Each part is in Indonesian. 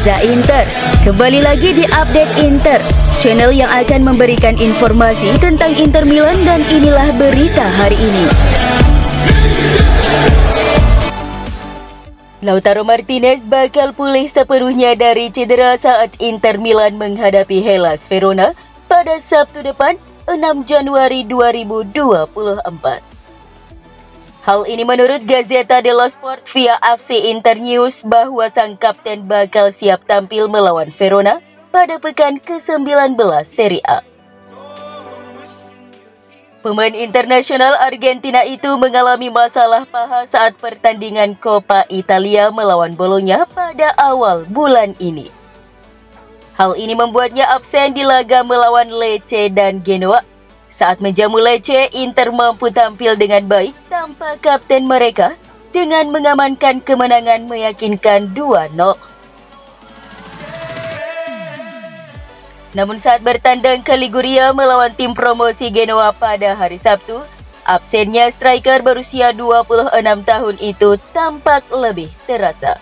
Reza Inter. Kembali lagi di Update Inter, channel yang akan memberikan informasi tentang Inter Milan, dan inilah berita hari ini. Lautaro Martinez bakal pulih sepenuhnya dari cedera saat Inter Milan menghadapi Hellas Verona pada Sabtu depan, 6 Januari 2024. Hal ini menurut Gazzetta dello Sport via FC Internews bahwa sang kapten bakal siap tampil melawan Verona pada pekan ke-19 Serie A. Pemain internasional Argentina itu mengalami masalah paha saat pertandingan Coppa Italia melawan Bologna pada awal bulan ini. Hal ini membuatnya absen di laga melawan Lecce dan Genoa. Saat menjamu Lecce, Inter mampu tampil dengan baik tanpa kapten mereka dengan mengamankan kemenangan meyakinkan 2-0. Namun saat bertandang ke Liguria melawan tim promosi Genoa pada hari Sabtu, absennya striker berusia 26 tahun itu tampak lebih terasa.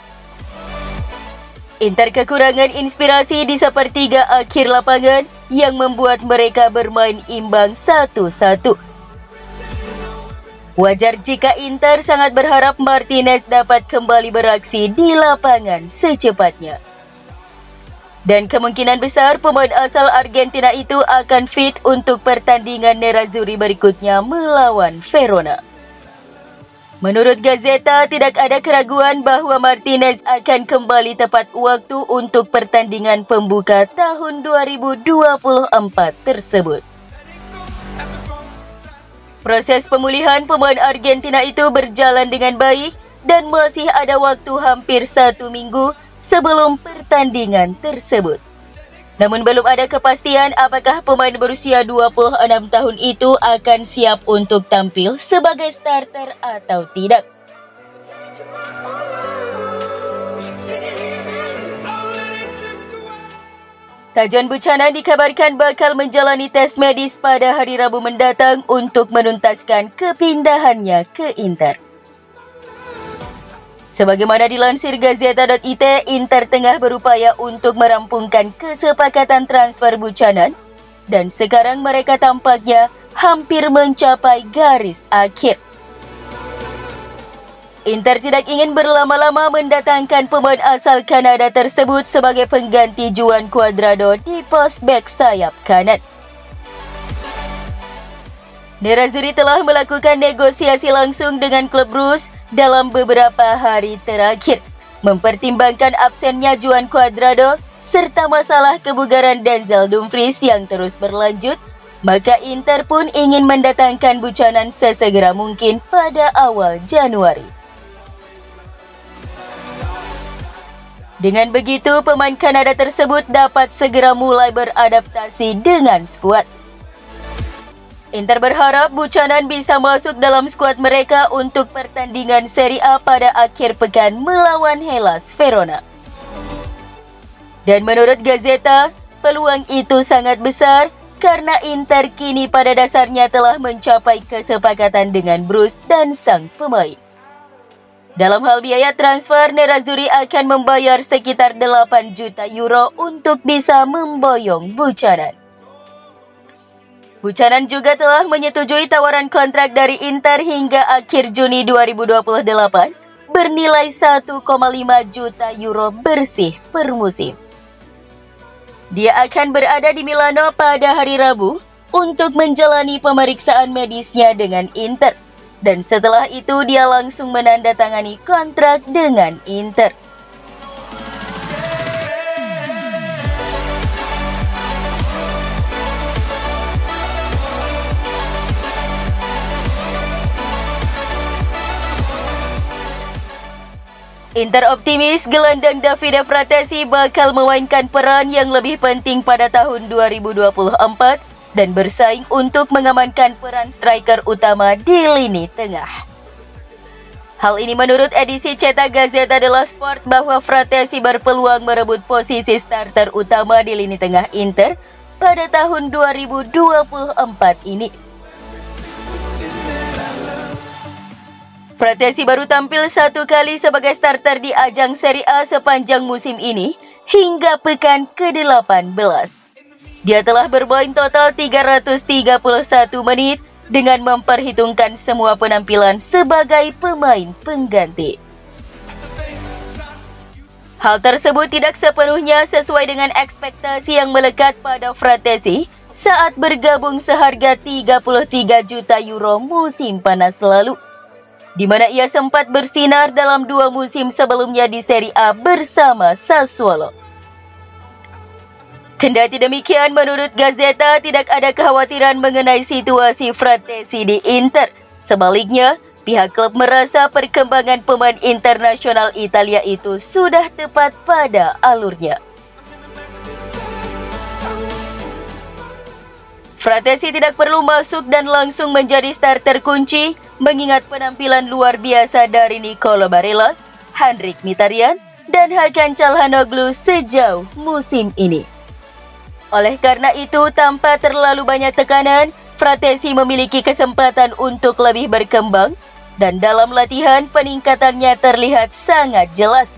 Inter kekurangan inspirasi di sepertiga akhir lapangan yang membuat mereka bermain imbang 1-1. Wajar jika Inter sangat berharap Martinez dapat kembali beraksi di lapangan secepatnya. Dan kemungkinan besar pemain asal Argentina itu akan fit untuk pertandingan Nerazzurri berikutnya melawan Verona. Menurut Gazzetta, tidak ada keraguan bahwa Martinez akan kembali tepat waktu untuk pertandingan pembuka tahun 2024 tersebut. Proses pemulihan pemain Argentina itu berjalan dengan baik dan masih ada waktu hampir 1 minggu sebelum pertandingan tersebut. Namun belum ada kepastian apakah pemain berusia 26 tahun itu akan siap untuk tampil sebagai starter atau tidak. Tajon Buchanan dikabarkan bakal menjalani tes medis pada hari Rabu mendatang untuk menuntaskan kepindahannya ke Inter. Sebagaimana dilansir Gazzetta.it, Inter tengah berupaya untuk merampungkan kesepakatan transfer Buchanan dan sekarang mereka tampaknya hampir mencapai garis akhir. Inter tidak ingin berlama-lama mendatangkan pemain asal Kanada tersebut sebagai pengganti Juan Cuadrado di pos bek sayap kanan. Nerazzurri telah melakukan negosiasi langsung dengan klub Rus dalam beberapa hari terakhir, mempertimbangkan absennya Juan Cuadrado serta masalah kebugaran Denzel Dumfries yang terus berlanjut, maka Inter pun ingin mendatangkan Buchanan sesegera mungkin pada awal Januari. Dengan begitu, pemain Kanada tersebut dapat segera mulai beradaptasi dengan skuad. Inter berharap Buchanan bisa masuk dalam skuad mereka untuk pertandingan Serie A pada akhir pekan melawan Hellas Verona. Dan menurut Gazzetta, peluang itu sangat besar karena Inter kini pada dasarnya telah mencapai kesepakatan dengan Bruce dan sang pemain. Dalam hal biaya transfer, Nerazzurri akan membayar sekitar 8 juta euro untuk bisa memboyong Buchanan. Buchanan juga telah menyetujui tawaran kontrak dari Inter hingga akhir Juni 2028 bernilai 1,5 juta euro bersih per musim. Dia akan berada di Milano pada hari Rabu untuk menjalani pemeriksaan medisnya dengan Inter. Dan setelah itu dia langsung menandatangani kontrak dengan Inter. Inter optimis gelandang Davide Fratesi bakal memainkan peran yang lebih penting pada tahun 2024 dan bersaing untuk mengamankan peran striker utama di lini tengah. Hal ini menurut edisi cetak Gazzetta dello Sport bahwa Fratesi berpeluang merebut posisi starter utama di lini tengah Inter pada tahun 2024 ini. Fratesi baru tampil 1 kali sebagai starter di ajang Serie A sepanjang musim ini hingga pekan ke-18. Dia telah bermain total 331 menit dengan memperhitungkan semua penampilan sebagai pemain pengganti. Hal tersebut tidak sepenuhnya sesuai dengan ekspektasi yang melekat pada Fratesi saat bergabung seharga 33 juta euro musim panas lalu, di mana ia sempat bersinar dalam 2 musim sebelumnya di Serie A bersama Sassuolo. Kendati demikian, menurut Gazzetta tidak ada kekhawatiran mengenai situasi Fratesi di Inter. Sebaliknya, pihak klub merasa perkembangan pemain internasional Italia itu sudah tepat pada alurnya. Fratesi tidak perlu masuk dan langsung menjadi starter kunci, mengingat penampilan luar biasa dari Nicolo Barella, Henrikh Mkhitaryan, dan Hakan Çalhanoğlu sejauh musim ini. Oleh karena itu, tanpa terlalu banyak tekanan, Fratesi memiliki kesempatan untuk lebih berkembang, dan dalam latihan peningkatannya terlihat sangat jelas.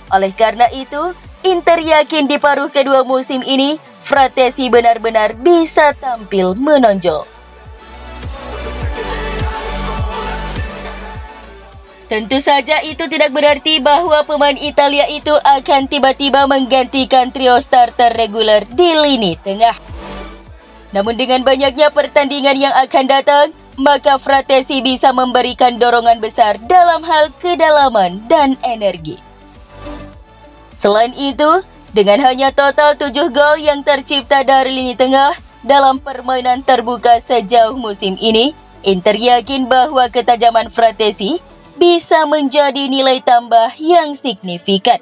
Oleh karena itu, Inter yakin di paruh kedua musim ini, Fratesi benar-benar bisa tampil menonjol. Tentu saja itu tidak berarti bahwa pemain Italia itu akan tiba-tiba menggantikan trio starter reguler di lini tengah. Namun dengan banyaknya pertandingan yang akan datang, maka Fratesi bisa memberikan dorongan besar dalam hal kedalaman dan energi. Selain itu, dengan hanya total 7 gol yang tercipta dari lini tengah dalam permainan terbuka sejauh musim ini, Inter yakin bahwa ketajaman Fratesi bisa menjadi nilai tambah yang signifikan.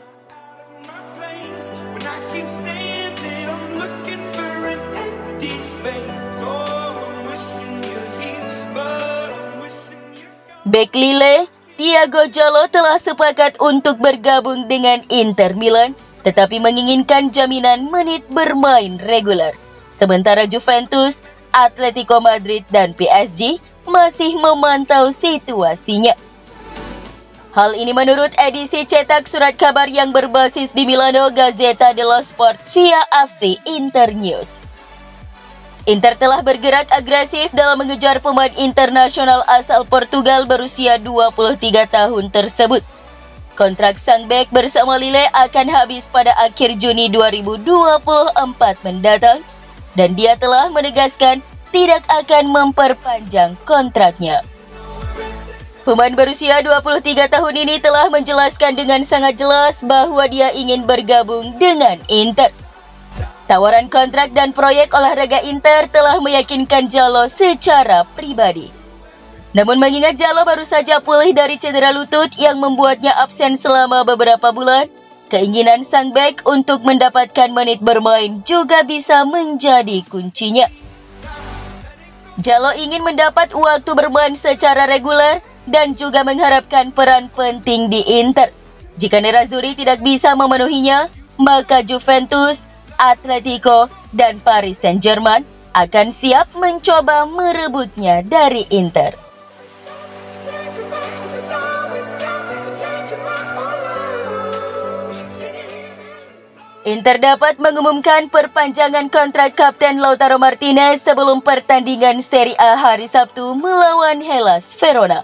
Bek Lille, Thiago Jallo telah sepakat untuk bergabung dengan Inter Milan, tetapi menginginkan jaminan menit bermain reguler. Sementara Juventus, Atletico Madrid, dan PSG masih memantau situasinya. Hal ini menurut edisi cetak surat kabar yang berbasis di Milano, Gazzetta dello Sport via FC Internews. Inter telah bergerak agresif dalam mengejar pemain internasional asal Portugal berusia 23 tahun tersebut. Kontrak sang bek bersama Lille akan habis pada akhir Juni 2024 mendatang, dan dia telah menegaskan tidak akan memperpanjang kontraknya. Pemain berusia 23 tahun ini telah menjelaskan dengan sangat jelas bahwa dia ingin bergabung dengan Inter. Tawaran kontrak dan proyek olahraga Inter telah meyakinkan Jallo secara pribadi. Namun mengingat Jallo baru saja pulih dari cedera lutut yang membuatnya absen selama beberapa bulan, keinginan sang bek untuk mendapatkan menit bermain juga bisa menjadi kuncinya. Jallo ingin mendapat waktu bermain secara reguler dan juga mengharapkan peran penting di Inter. Jika Nerazzurri tidak bisa memenuhinya, maka Juventus, Atletico, dan Paris Saint-Germain akan siap mencoba merebutnya dari Inter. Inter dapat mengumumkan perpanjangan kontrak Kapten Lautaro Martinez sebelum pertandingan Serie A hari Sabtu melawan Hellas Verona.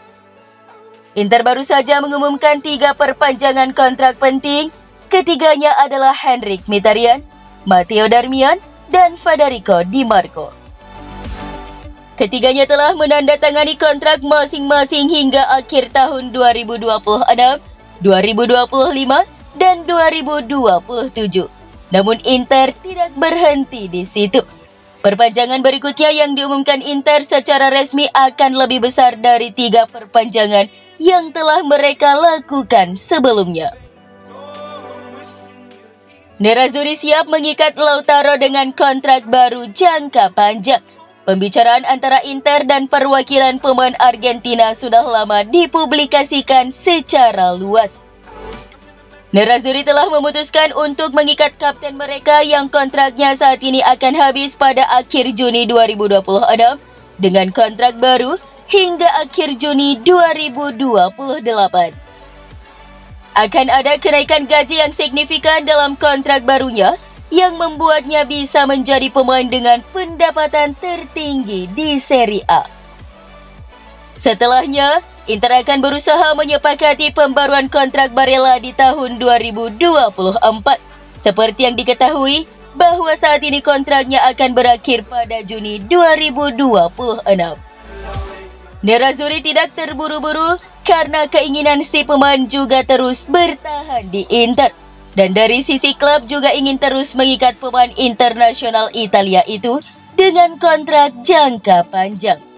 Inter baru saja mengumumkan 3 perpanjangan kontrak penting. Ketiganya adalah Henrikh Mkhitaryan, Matteo Darmian, dan Federico Di Marco. Ketiganya telah menandatangani kontrak masing-masing hingga akhir tahun 2026, 2025, dan 2027. Namun Inter tidak berhenti di situ. Perpanjangan berikutnya yang diumumkan Inter secara resmi akan lebih besar dari 3 perpanjangan yang telah mereka lakukan sebelumnya. Nerazzurri siap mengikat Lautaro dengan kontrak baru jangka panjang. Pembicaraan antara Inter dan perwakilan pemain Argentina sudah lama dipublikasikan secara luas. Nerazzurri telah memutuskan untuk mengikat kapten mereka yang kontraknya saat ini akan habis pada akhir Juni 2026 dengan kontrak baru hingga akhir Juni 2028. Akan ada kenaikan gaji yang signifikan dalam kontrak barunya yang membuatnya bisa menjadi pemain dengan pendapatan tertinggi di Serie A. Setelahnya, Inter akan berusaha menyepakati pembaruan kontrak Barella di tahun 2024. Seperti yang diketahui, bahwa saat ini kontraknya akan berakhir pada Juni 2026. Nerazzurri tidak terburu-buru karena keinginan si pemain juga terus bertahan di Inter. Dan dari sisi klub juga ingin terus mengikat pemain internasional Italia itu dengan kontrak jangka panjang.